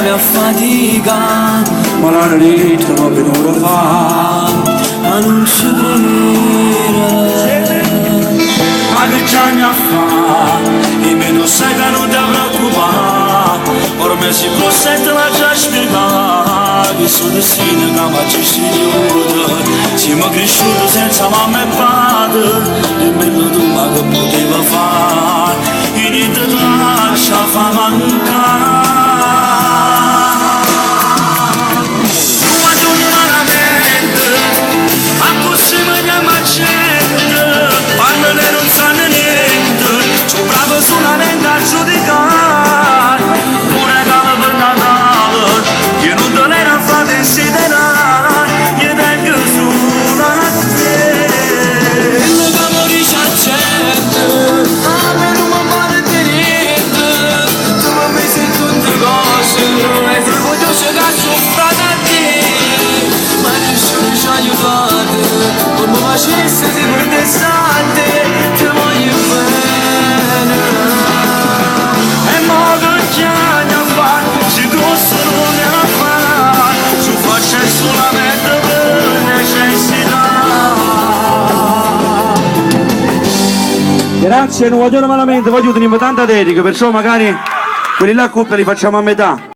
mia fatica, ma la ritrovo per ora fa, ma non ci credere. Ma che già mi fa, e me lo sai che non ti preoccupare, ormai si consente la già spiegare, che sono destino che mi ci si aiuta, siamo cresciuti senza mamma e padre, e me lo tu ma che poteva fare, e niente ti lascia fa mancare. Solamente a giudicare un regalo per Natale che non te l'era fatto insiderare io tengo solo a te quello che morisce a gente a me non mi pare di niente tu mi senti tutte cose e ti voglio cercare sopra da te ma nessuno ci ha aiutato come facesse di protestante ti voglio bene. Grazie, non vogliono malamente, voglio tenere tanta dedica, perciò magari quelli là a coppia li facciamo a metà.